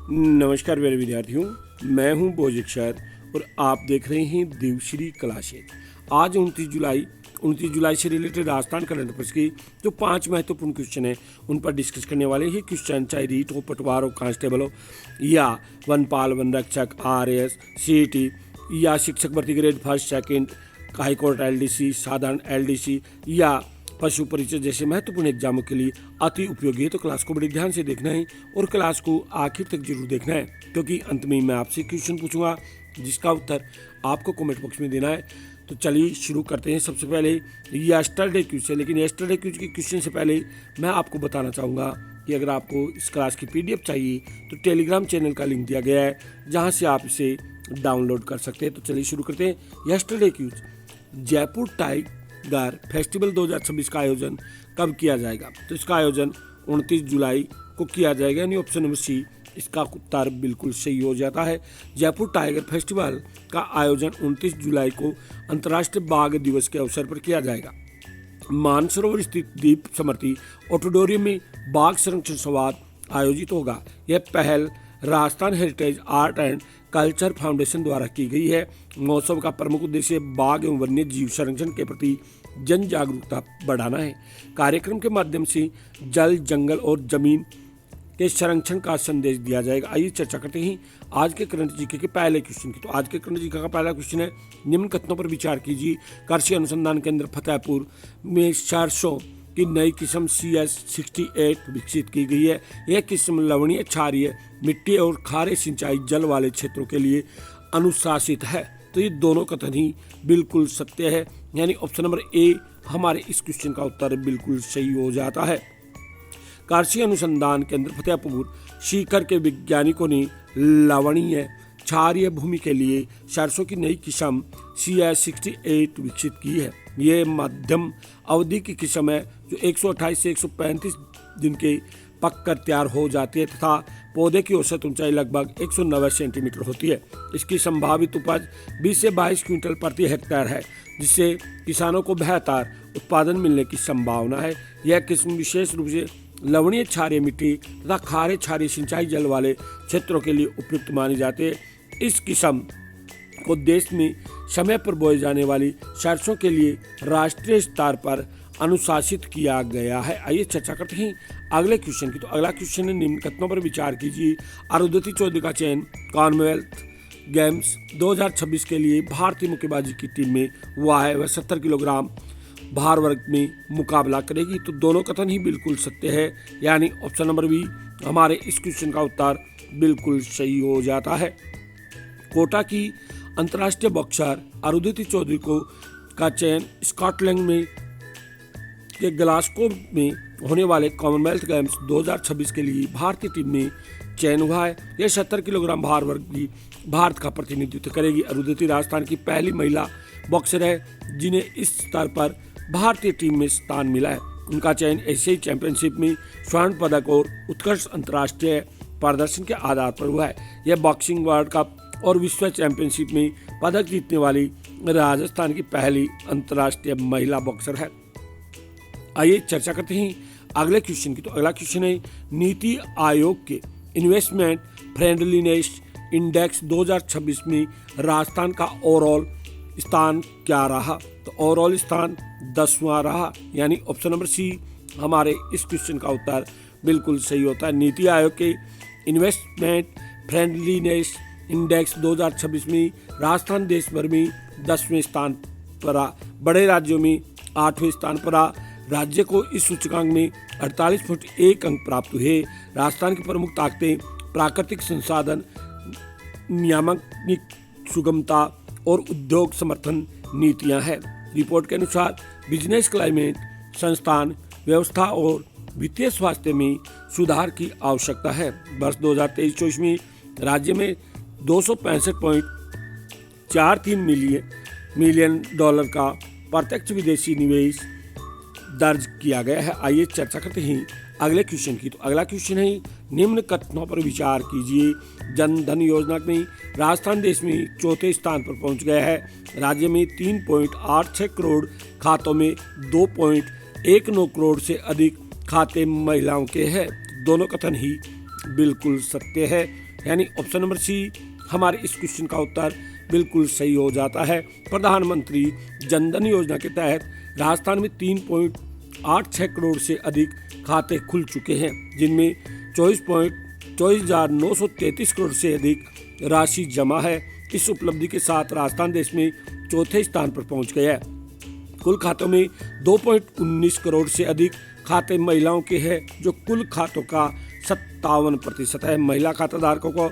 नमस्कार मेरे विद्यार्थियों, मैं हूं बोजिक सर और आप देख रहे हैं देवश्री क्लासेज। आज 29 जुलाई से रिलेटेड राजस्थान करंट अफेयर्स की जो 5 महत्वपूर्ण क्वेश्चन हैं उन पर डिस्कस करने वाले हैं। क्वेश्चन चाहे रीट हो, पटवार हो, कांस्टेबल हो या वनपाल, वन रक्षक, RAS, CET या शिक्षक भर्ती grade first second, high court LDC, साधारण LDC या पशु परिचय जैसे महत्वपूर्ण एग्जामों के लिए अति उपयोगी है। तो क्लास को बड़े ध्यान से देखना है और क्लास को आखिर तक जरूर देखना है, क्योंकि अंत में मैं आपसे क्वेश्चन पूछूंगा जिसका उत्तर आपको कमेंट बॉक्स में देना है। तो चलिए शुरू करते हैं। सबसे पहले यस्टरडे क्विज है, लेकिन यस्टरडे क्विज के क्वेश्चन से पहले मैं आपको बताना चाहूँगा कि अगर आपको इस क्लास की PDF चाहिए तो टेलीग्राम चैनल का लिंक दिया गया है, जहाँ से आप इसे डाउनलोड कर सकते हैं। तो चलिए शुरू करते हैं। Yesterday quiz, Jaipur tiger festival 2026 का आयोजन कब किया जाएगा? तो इसका आयोजन 29 जुलाई को किया जाएगा, यानी ऑप्शन नंबर C इसका उत्तर बिल्कुल सही हो जाता है। जयपुर टाइगर फेस्टिवल का आयोजन 29 जुलाई को अंतर्राष्ट्रीय बाघ दिवस के अवसर पर किया जाएगा। मानसरोवर स्थित दीप स्मृति ऑडिटोरियम में बाघ संरक्षण संवाद आयोजित होगा। यह पहल Rajasthan heritage art and culture foundation द्वारा की गई है। महोत्सव का प्रमुख उद्देश्य बाघ एवं वन्य जीव संरक्षण के प्रति जन जागरूकता बढ़ाना है। कार्यक्रम के माध्यम से जल, जंगल और जमीन के संरक्षण का संदेश दिया जाएगा। आइए चर्चा करते हैं आज के करंट जीके के पहले क्वेश्चन की। तो आज के करंट जीके का पहला क्वेश्चन है, निम्न कथनों पर विचार कीजिए। कृषि अनुसंधान केंद्र फतेहपुर में सरसों की नई किस्म CS68 विकसित की गई है। यह किस्म लवणीय, क्षारीय मिट्टी और खारे सिंचाई जल वाले क्षेत्रों के लिए अनुशासित है। तो ये दोनों कथन ही बिल्कुल सत्य है, यानी ऑप्शन नंबर A हमारे इस क्वेश्चन का उत्तर बिल्कुल सही हो जाता है। कृषि अनुसंधान केंद्र फतेहपुर सीकर के वैज्ञानिकों ने लवणीय क्षारीय भूमि के लिए सरसों की नई किस्म CS68 विकसित की है। ये मध्यम अवधि की किस्म है जो 128 से 135 दिन के पक कर तैयार हो जाती है तथा पौधे की औसत ऊंचाई लगभग 190 सेंटीमीटर होती है। इसकी संभावित उपज 20 से 22 क्विंटल प्रति हेक्टेयर है, जिससे किसानों को बेहतर उत्पादन मिलने की संभावना है। यह किस्म विशेष रूप से लवणीय क्षारीय मिट्टी तथा खारे क्षारीय सिंचाई जल वाले क्षेत्रों के लिए उपयुक्त मानी जाती है। इस किस्म को देश में समय पर बोए जाने वाली सरसों के लिए राष्ट्रीय स्तर पर अनुशासित किया गया है। आइए चर्चा करते हैं अगले क्वेश्चन की। तो अगला क्वेश्चन है, निम्न कथनों पर विचार कीजिए। अरुंधति चौधरी का चयन कॉमनवेल्थ गेम्स 2026 के लिए भारतीय मुक्केबाजी की टीम में हुआ है। वह 70 किलोग्राम भार वर्ग में मुकाबला करेगी। तो दोनों कथन ही बिल्कुल सत्य है, यानी ऑप्शन नंबर B हमारे इस क्वेश्चन का उत्तर बिल्कुल सही हो जाता है। कोटा की अंतर्राष्ट्रीय बॉक्सर अरुंधति चौधरी को का चयन स्कॉटलैंड में के ग्लासगो में होने वाले कॉमनवेल्थ गेम्स 2026 के लिए भारतीय टीम में चयन हुआ है। यह 70 किलोग्राम भार वर्ग की भारत का प्रतिनिधित्व करेगी। अरुंधति राजस्थान की पहली महिला बॉक्सर है जिन्हें इस स्तर पर भारतीय टीम में स्थान मिला है। उनका चयन एशियाई चैंपियनशिप में स्वर्ण पदक और उत्कृष्ट अंतर्राष्ट्रीय प्रदर्शन के आधार पर हुआ है। यह बॉक्सिंग वर्ल्ड कप और विश्व चैंपियनशिप में पदक जीतने वाली राजस्थान की पहली अंतर्राष्ट्रीय महिला बॉक्सर है। आइए चर्चा करते हैं अगले क्वेश्चन की। तो अगला क्वेश्चन है, नीति आयोग के इन्वेस्टमेंट फ्रेंडलीनेस इंडेक्स 2026 में राजस्थान का ओवरऑल स्थान क्या रहा? तो ओवरऑल स्थान 10वां रहा, यानी ऑप्शन नंबर C हमारे इस क्वेश्चन का उत्तर बिल्कुल सही होता है। नीति आयोग के इन्वेस्टमेंट फ्रेंडलीनेस इंडेक्स 2026 में राजस्थान देश भर में 10वें स्थान पर रहा, बड़े राज्यों में 8वें स्थान पर रहा। राज्य को इस सूचकांक में 48.1 अंक प्राप्त हुए। राजस्थान की प्रमुख ताकतें प्राकृतिक संसाधन, नियामक सुगमता और उद्योग समर्थन नीतियां हैं। रिपोर्ट के अनुसार बिजनेस क्लाइमेट, संस्थान व्यवस्था और वित्तीय स्वास्थ्य में सुधार की आवश्यकता है। वर्ष 2023-24 में राज्य में $265.43 मिलियन का प्रत्यक्ष विदेशी निवेश दर्ज किया गया है। आइए चर्चा करते हैं अगले क्वेश्चन की। तो अगला क्वेश्चन है, निम्न कथनों पर विचार कीजिए। जन धन योजना में राजस्थान देश में चौथे स्थान पर पहुंच गया है। राज्य में 3.86 करोड़ खातों में 2.19 करोड़ से अधिक खाते महिलाओं के हैं। दोनों कथन ही बिल्कुल सत्य है, यानी ऑप्शन नंबर सी हमारे इस क्वेश्चन का उत्तर बिल्कुल सही हो जाता है। प्रधानमंत्री जनधन योजना के तहत राजस्थान में 3.86 करोड़ से अधिक खाते खुल चुके हैं, जिनमें 24,933 करोड़ से अधिक राशि जमा है। इस उपलब्धि के साथ राजस्थान देश में चौथे स्थान पर पहुंच गया है। कुल खातों में 2.19 करोड़ से अधिक खाते महिलाओं के हैं, जो कुल खातों का 57% है। महिला खाताधारकों को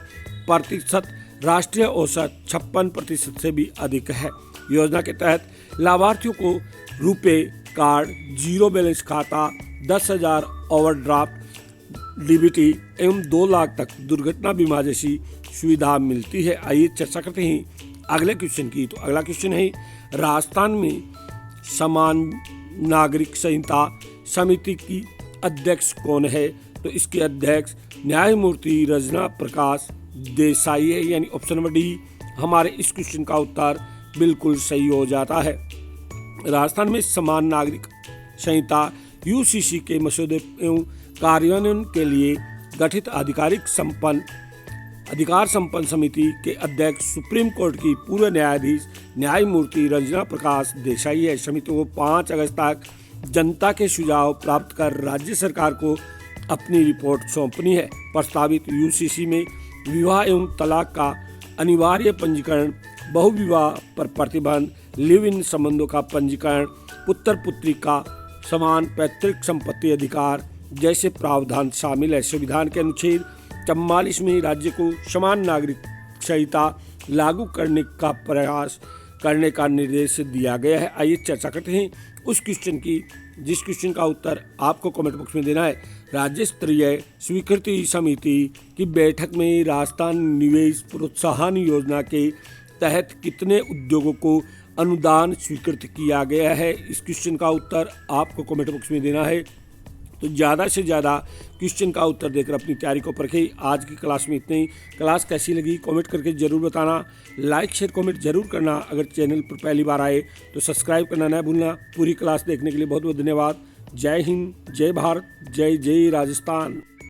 प्रतिशत राष्ट्रीय औसत 56% से भी अधिक है। योजना के तहत लाभार्थियों को रुपे कार्ड, जीरो बैलेंस खाता, 10,000 ओवरड्राफ्ट, डीबीटी एवं 2 लाख तक दुर्घटना बीमा जैसी सुविधा मिलती है। आइए चर्चा करते हैं अगले क्वेश्चन की। तो अगला क्वेश्चन है, राजस्थान में समान नागरिक संहिता समिति की अध्यक्ष कौन है? तो इसके अध्यक्ष न्यायमूर्ति रंजना प्रकाश देसाई है, यानी ऑप्शन नंबर डी हमारे इस क्वेश्चन का उत्तर बिल्कुल सही हो जाता है। राजस्थान में समान नागरिक संहिता यूसीसी के मसौदे एवं कार्यान्वयन के लिए गठित अधिकार संपन्न समिति के अध्यक्ष सुप्रीम कोर्ट की पूर्व न्यायाधीश न्यायमूर्ति रंजना प्रकाश देसाई है। समिति को 5 अगस्त तक जनता के सुझाव प्राप्त कर राज्य सरकार को अपनी रिपोर्ट सौंपनी है। प्रस्तावित यूसीसी में विवाह एवं तलाक का अनिवार्य पंजीकरण, बहुविवाह पर प्रतिबंध, लिव इन संबंधों का पंजीकरण, पुत्र पुत्री का समान पैतृक संपत्ति अधिकार जैसे प्रावधान शामिल है। संविधान के अनुच्छेद 44 में राज्य को समान नागरिक संहिता लागू करने का प्रयास करने का निर्देश दिया गया है। आइए चर्चा करते हैं उस क्वेश्चन की, जिस क्वेश्चन का उत्तर आपको कमेंट बॉक्स में देना है। राज्य स्तरीय स्वीकृति समिति की बैठक में राजस्थान निवेश प्रोत्साहन योजना के तहत कितने उद्योगों को अनुदान स्वीकृत किया गया है? इस क्वेश्चन का उत्तर आपको कमेंट बॉक्स में देना है। तो ज़्यादा से ज़्यादा क्वेश्चन का उत्तर देकर अपनी तैयारी को परखें। आज की क्लास में इतने ही। क्लास कैसी लगी कमेंट करके ज़रूर बताना। लाइक शेयर कमेंट जरूर करना। अगर चैनल पर पहली बार आए तो सब्सक्राइब करना न भूलना। पूरी क्लास देखने के लिए बहुत बहुत धन्यवाद। जय हिंद, जय भारत, जय जय राजस्थान।